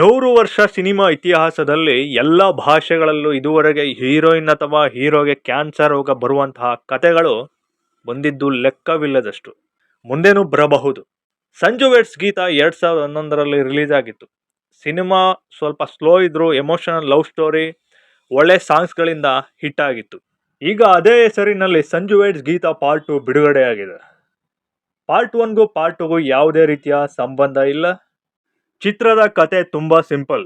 100 ವರ್ಷ ಸಿನಿಮಾ ಇತಿಹಾಸದಲ್ಲಿ ಎಲ್ಲ ಭಾಷೆಗಳಲ್ಲೂ ಇದುವರೆಗೆ ಹೀರೋಯಿನ್ ಅಥವಾ ಹೀರೋಗೆ ಕ್ಯಾನ್ಸರ್ ರೋಗ ಬರುವಂತಹ ಕತೆಗಳು ಬಂದಿದ್ದು ಲೆಕ್ಕವಿಲ್ಲದಷ್ಟು. ಮುಂದೇನೂ ಬರಬಹುದು. ಸಂಜು ವೆಡ್ಸ್ ಗೀತ 2011ರಲ್ಲಿ ರಿಲೀಸ್ ಆಗಿತ್ತು. ಸಿನಿಮಾ ಸ್ವಲ್ಪ ಸ್ಲೋ ಇದ್ರೂ ಎಮೋಷನಲ್ ಲವ್ ಸ್ಟೋರಿ, ಒಳ್ಳೆ ಸಾಂಗ್ಸ್ಗಳಿಂದ ಹಿಟ್ ಆಗಿತ್ತು. ಈಗ ಅದೇ ಹೆಸರಿನಲ್ಲಿ ಸಂಜು ವೆಡ್ಸ್ ಗೀತ ಪಾರ್ಟ್ 2 ಬಿಡುಗಡೆಯಾಗಿದೆ. ಪಾರ್ಟ್ 1ಗೂ ಪಾರ್ಟ್ 2ಗೂ ಯಾವುದೇ ರೀತಿಯ ಸಂಬಂಧ ಇಲ್ಲ. ಚಿತ್ರದ ಕತೆ ತುಂಬಾ ಸಿಂಪಲ್.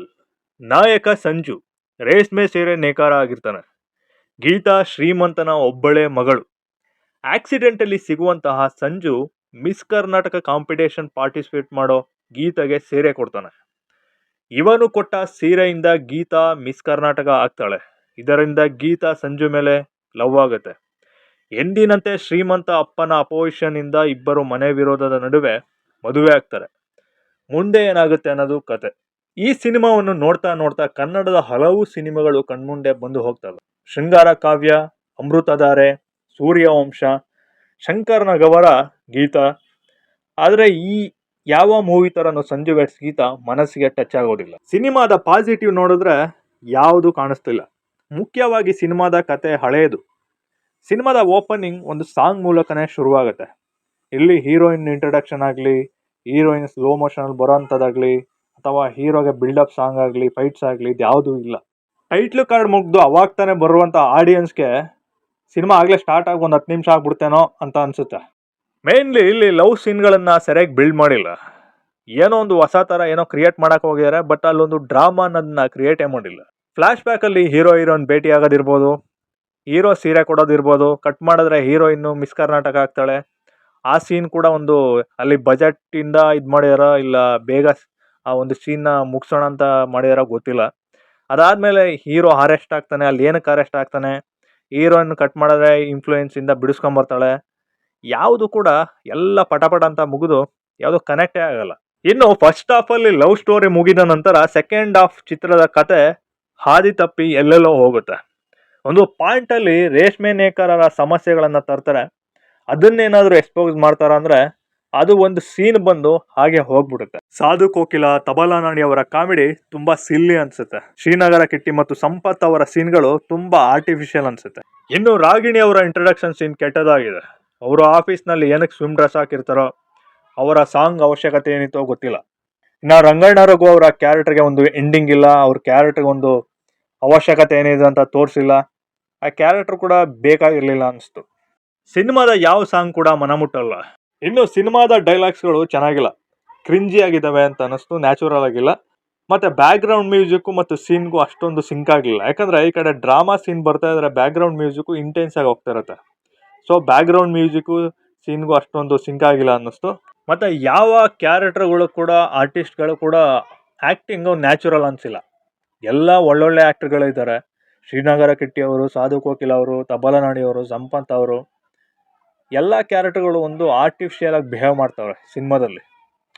ನಾಯಕ ಸಂಜು ರೇಷ್ಮೆ ಸೀರೆ ನೇಕಾರ ಆಗಿರ್ತಾನೆ. ಗೀತಾ ಶ್ರೀಮಂತನ ಒಬ್ಬಳೇ ಮಗಳು. ಆಕ್ಸಿಡೆಂಟಲ್ಲಿ ಸಿಗುವಂತಹ Sanju miss Karnataka competition participate ಮಾಡೋ ಗೀತಾಗೆ ಸೀರೆ ಕೊಡ್ತಾನೆ. ಇವನು ಕೊಟ್ಟ ಸೀರೆಯಿಂದ ಗೀತಾ ಮಿಸ್ ಕರ್ನಾಟಕ ಆಗ್ತಾಳೆ. ಇದರಿಂದ ಗೀತಾ ಸಂಜು ಮೇಲೆ ಲವ್ ಆಗುತ್ತೆ. ಎಂದಿನಂತೆ ಶ್ರೀಮಂತ ಅಪ್ಪನ ಅಪೋಸಿಷನ್ ಇಂದ ಇಬ್ಬರು ಮನೆ ವಿರೋಧದ ನಡುವೆ ಮದುವೆ ಆಗ್ತಾರೆ. ಮುಂದೆ ಏನಾಗುತ್ತೆ ಅನ್ನೋದು ಕತೆ. ಈ ಸಿನಿಮಾವನ್ನು ನೋಡ್ತಾ ನೋಡ್ತಾ ಕನ್ನಡದ ಹಲವು ಸಿನಿಮಾಗಳು ಕಣ್ಮುಂದೆ ಬಂದು ಹೋಗ್ತವೆ. ಶೃಂಗಾರ ಕಾವ್ಯ, ಅಮೃತಧಾರೆ, ಸೂರ್ಯವಂಶ, ಶಂಕರ್ನಗವರ ಗೀತ. ಆದರೆ ಈ ಯಾವ ಮೂವಿ ಥರನೂ ಸಂಜು ವೆಡ್ಸ್ ಗೀತ ಮನಸ್ಸಿಗೆ ಟಚ್ ಆಗೋದಿಲ್ಲ. ಸಿನಿಮಾದ ಪಾಸಿಟಿವ್ ನೋಡಿದ್ರೆ ಯಾವುದು ಕಾಣಿಸ್ತಿಲ್ಲ. ಮುಖ್ಯವಾಗಿ ಸಿನಿಮಾದ ಕತೆ ಹಳೆಯದು. ಸಿನಿಮಾದ ಓಪನಿಂಗ್ ಒಂದು ಸಾಂಗ್ ಮೂಲಕನೇ ಶುರುವಾಗುತ್ತೆ. ಇಲ್ಲಿ ಹೀರೋಯಿನ್ ಇಂಟ್ರಡಕ್ಷನ್ ಆಗಲಿ, ಹೀರೋಯಿನ್ ಸ್ಲೋ ಮೋಷನಲ್ಲಿ ಬರೋಂಥದ್ದಾಗಲಿ, ಅಥವಾ ಹೀರೋಗೆ ಬಿಲ್ಡಪ್ ಸಾಂಗ್ ಆಗಲಿ, ಫೈಟ್ಸ್ ಆಗಲಿ, ಇದು ಯಾವುದೂ ಇಲ್ಲ. ಟೈಟ್ಲ್ ಕಾರ್ಡ್ ಮುಗ್ದು ಅವಾಗ ತಾನೇ ಬರುವಂಥ ಆಡಿಯನ್ಸ್ಗೆ ಸಿನಿಮಾ ಆಗಲೇ ಸ್ಟಾರ್ಟ್ ಆಗಿ ಒಂದು 10 ನಿಮಿಷ ಆಗ್ಬಿಡ್ತೇನೋ ಅಂತ ಅನಿಸುತ್ತೆ. ಮೇನ್ಲಿ ಇಲ್ಲಿ ಲವ್ ಸೀನ್ಗಳನ್ನು ಸರಿಯಾಗಿ ಬಿಲ್ಡ್ ಮಾಡಿಲ್ಲ. ಏನೋ ಒಂದು ಹೊಸ ಥರ ಏನೋ ಕ್ರಿಯೇಟ್ ಮಾಡೋಕೆ ಹೋಗಿದ್ದಾರೆ, ಬಟ್ ಅಲ್ಲೊಂದು ಡ್ರಾಮಾ ಅನ್ನೋದನ್ನ ಕ್ರಿಯೇಟೇ ಮಾಡಿಲ್ಲ. ಫ್ಲ್ಯಾಶ್ ಬ್ಯಾಕಲ್ಲಿ ಹೀರೋ ಹೀರೋಯಿನ್ ಭೇಟಿ ಆಗೋದಿರ್ಬೋದು, ಹೀರೋ ಸೀರೆ ಕೊಡೋದಿರ್ಬೋದು, ಕಟ್ ಮಾಡಿದ್ರೆ ಹೀರೋಯಿನ್ನು ಮಿಸ್ ಕರ್ನಾಟಕ ಆಗ್ತಾಳೆ. ಆ ಸೀನ್ ಕೂಡ ಒಂದು ಅಲ್ಲಿ ಬಜೆಟಿಂದ ಇದು ಮಾಡ್ಯಾರ, ಇಲ್ಲ ಬೇಗ ಆ ಒಂದು ಸೀನ್ನ ಮುಗಿಸೋಣ ಅಂತ ಮಾಡ್ಯಾರ ಗೊತ್ತಿಲ್ಲ. ಅದಾದಮೇಲೆ ಹೀರೋ ಅರೆಸ್ಟ್ ಆಗ್ತಾನೆ. ಅಲ್ಲಿ ಏನಕ್ಕೆ ಅರೆಸ್ಟ್ ಆಗ್ತಾನೆ, ಹೀರೋಯಿನ್ ಕಟ್ ಮಾಡಿದ್ರೆ ಇನ್ಫ್ಲೂಯೆನ್ಸಿಂದ ಬಿಡಿಸ್ಕೊಂಬರ್ತಾಳೆ. ಯಾವುದು ಕೂಡ ಎಲ್ಲ ಪಟಪಟ ಅಂತ ಮುಗಿದು ಯಾವುದು ಕನೆಕ್ಟೇ ಆಗಲ್ಲ. ಇನ್ನು ಫಸ್ಟ್ ಹಾಫಲ್ಲಿ ಲವ್ ಸ್ಟೋರಿ ಮುಗಿದ ನಂತರ ಸೆಕೆಂಡ್ ಹಾಫ್ ಚಿತ್ರದ ಕತೆ ಹಾದಿ ತಪ್ಪಿ ಎಲ್ಲೆಲ್ಲೋ ಹೋಗುತ್ತೆ. ಒಂದು ಪಾಯಿಂಟಲ್ಲಿ ರೇಷ್ಮೆ ನೇಕಾರರ ಸಮಸ್ಯೆಗಳನ್ನು ತರ್ತಾರೆ. ಅದನ್ನೇನಾದರೂ ಎಕ್ಸ್ಪೋಸ್ ಮಾಡ್ತಾರ ಅಂದರೆ ಅದು ಒಂದು ಸೀನ್ ಬಂದು ಹಾಗೆ ಹೋಗ್ಬಿಡುತ್ತೆ. ಸಾಧು ಕೋಕಿಲ, ತಬಲಾ ನಾಣಿ ಅವರ ಕಾಮಿಡಿ ತುಂಬಾ ಸಿಲ್ಲಿ ಅನ್ಸುತ್ತೆ. ಶ್ರೀನಗರ ಕಿಟ್ಟಿ ಮತ್ತು ಸಂಪತ್ ಅವರ ಸೀನ್ಗಳು ತುಂಬಾ ಆರ್ಟಿಫಿಷಿಯಲ್ ಅನ್ಸುತ್ತೆ. ಇನ್ನು ರಾಗಿಣಿ ಅವರ ಇಂಟ್ರಡಕ್ಷನ್ ಸೀನ್ ಕೆಟ್ಟದಾಗಿದೆ. ಅವರು ಆಫೀಸ್ನಲ್ಲಿ ಏನಕ್ಕೆ ಸ್ವಿಮ್ ಡ್ರೆಸ್ ಹಾಕಿರ್ತಾರೋ, ಅವರ ಸಾಂಗ್ ಅವಶ್ಯಕತೆ ಏನಿತ್ತೋ ಗೊತ್ತಿಲ್ಲ. ಇನ್ನು ರಂಗಣ್ಣ ರಘು ಅವರ ಕ್ಯಾರೆಕ್ಟರ್ಗೆ ಒಂದು ಎಂಡಿಂಗ್ ಇಲ್ಲ. ಅವ್ರ ಕ್ಯಾರೆಕ್ಟರ್ಗೆ ಒಂದು ಅವಶ್ಯಕತೆ ಏನಿದೆ ಅಂತ ತೋರಿಸಿಲ್ಲ. ಆ ಕ್ಯಾರೆಕ್ಟರ್ ಕೂಡ ಬೇಕಾಗಿರ್ಲಿಲ್ಲ ಅನಿಸ್ತು. ಸಿನಿಮಾದ ಯಾವ ಸಾಂಗ್ ಕೂಡ ಮನಮುಟ್ಟಲ್ಲ. ಇನ್ನು ಸಿನಿಮಾದ ಡೈಲಾಗ್ಸ್ಗಳು ಚೆನ್ನಾಗಿಲ್ಲ, ಕ್ರಿಂಜಿ ಆಗಿದ್ದಾವೆ ಅಂತ ಅನ್ನಿಸ್ತು, ನ್ಯಾಚುರಲ್ ಆಗಿಲ್ಲ. ಮತ್ತು ಬ್ಯಾಕ್ಗ್ರೌಂಡ್ ಮ್ಯೂಸಿಕ್ಕು ಮತ್ತು ಸೀನ್ಗೂ ಅಷ್ಟೊಂದು ಸಿಂಕ್ ಆಗಲಿಲ್ಲ. ಯಾಕಂದರೆ ಈ ಕಡೆ ಡ್ರಾಮಾ ಸೀನ್ ಬರ್ತಾ ಇದ್ರೆ ಬ್ಯಾಕ್ಗ್ರೌಂಡ್ ಮ್ಯೂಸಿಕ್ಕು ಇಂಟೆನ್ಸ್ ಆಗಿ ಹೋಗ್ತಾ ಇರುತ್ತೆ. ಸೊ ಬ್ಯಾಕ್ಗ್ರೌಂಡ್ ಮ್ಯೂಸಿಕ್ಕು ಸೀನ್ಗೂ ಅಷ್ಟೊಂದು ಸಿಂಕ್ ಆಗಿಲ್ಲ ಅನ್ನಿಸ್ತು. ಮತ್ತು ಯಾವ ಕ್ಯಾರೆಕ್ಟರ್ಗಳು ಕೂಡ, ಆರ್ಟಿಸ್ಟ್ಗಳು ಕೂಡ ಆ್ಯಕ್ಟಿಂಗು ನ್ಯಾಚುರಲ್ ಅನಿಸಿಲ್ಲ. ಎಲ್ಲ ಒಳ್ಳೊಳ್ಳೆ ಆ್ಯಕ್ಟರ್ಗಳಿದ್ದಾರೆ. ಶ್ರೀನಗರ ಕಿಟ್ಟಿ ಅವರು, ಸಾಧು ಕೋಕಿಲ ಅವರು, ತಬಲಾ ನಾಣಿ ಅವರು, ಸಂಪತ್ ಅವರು, ಎಲ್ಲ ಕ್ಯಾರೆಕ್ಟರ್ಗಳು ಒಂದು ಆರ್ಟಿಫಿಷಿಯಲ್ ಆಗಿ ಬಿಹೇವ್ ಮಾಡ್ತಾವೆ ಸಿನಿಮಾದಲ್ಲಿ.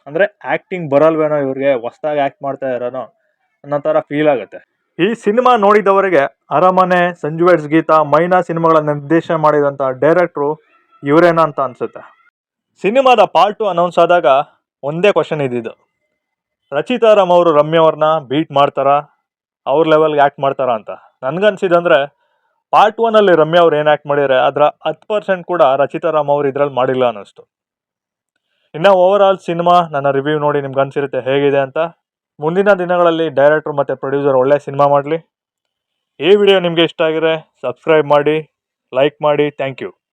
ಅಂದರೆ ಆ್ಯಕ್ಟಿಂಗ್ ಬರಲ್ವೇನೋ ಇವ್ರಿಗೆ, ಹೊಸ್ದಾಗಿ ಆ್ಯಕ್ಟ್ ಮಾಡ್ತಾ ಇರೋನೋ ಅನ್ನೋ ಥರ ಫೀಲ್ ಆಗುತ್ತೆ. ಈ ಸಿನಿಮಾ ನೋಡಿದವರಿಗೆ ಅರಮನೆ, ಸಂಜು ವೆಡ್ಸ್ ಗೀತ, ಮೈನಾ ಸಿನಿಮಾಗಳ ನಿರ್ದೇಶನ ಮಾಡಿದಂಥ ಡೈರೆಕ್ಟ್ರು ಇವರೇನೋ ಅಂತ ಅನಿಸುತ್ತೆ. ಸಿನಿಮಾದ ಪಾರ್ಟ್ 2 ಅನೌನ್ಸ್ ಆದಾಗ ಒಂದೇ ಕ್ವಶನ್ ಇದ್ದಿದ್ದು, ರಚಿತಾ ರಾಮ್ ಅವರು ರಮ್ಯಾ ಅವ್ರನ್ನ ಬೀಟ್ ಮಾಡ್ತಾರಾ, ಅವ್ರ ಲೆವೆಲ್ಗೆ ಆ್ಯಕ್ಟ್ ಮಾಡ್ತಾರಾ ಅಂತ. ನನಗನ್ಸಿದಂದರೆ ಪಾರ್ಟ್ 1ಅಲ್ಲಿ ರಮ್ಯಾ ಅವ್ರು ಏನು ಆ್ಯಕ್ಟ್ ಮಾಡಿದರೆ ಅದರ 10% ಕೂಡ ರಚಿತಾ ರಾಮ್ ಅವರು ಇದರಲ್ಲಿ ಮಾಡಿಲ್ಲ ಅನ್ನಿಸ್ತು. ಇನ್ನು ಓವರ್ ಆಲ್ ಸಿನಿಮಾ ನನ್ನ ರಿವ್ಯೂ ನೋಡಿ ನಿಮ್ಗೆ ಅನಿಸಿರುತ್ತೆ ಹೇಗಿದೆ ಅಂತ. ಮುಂದಿನ ದಿನಗಳಲ್ಲಿ ಡೈರೆಕ್ಟ್ರು ಮತ್ತು ಪ್ರೊಡ್ಯೂಸರ್ ಒಳ್ಳೆ ಸಿನಿಮಾ ಮಾಡಲಿ. ಈ ವಿಡಿಯೋ ನಿಮಗೆ ಇಷ್ಟ ಆಗಿದ್ರೆ ಸಬ್ಸ್ಕ್ರೈಬ್ ಮಾಡಿ, ಲೈಕ್ ಮಾಡಿ. Thank you.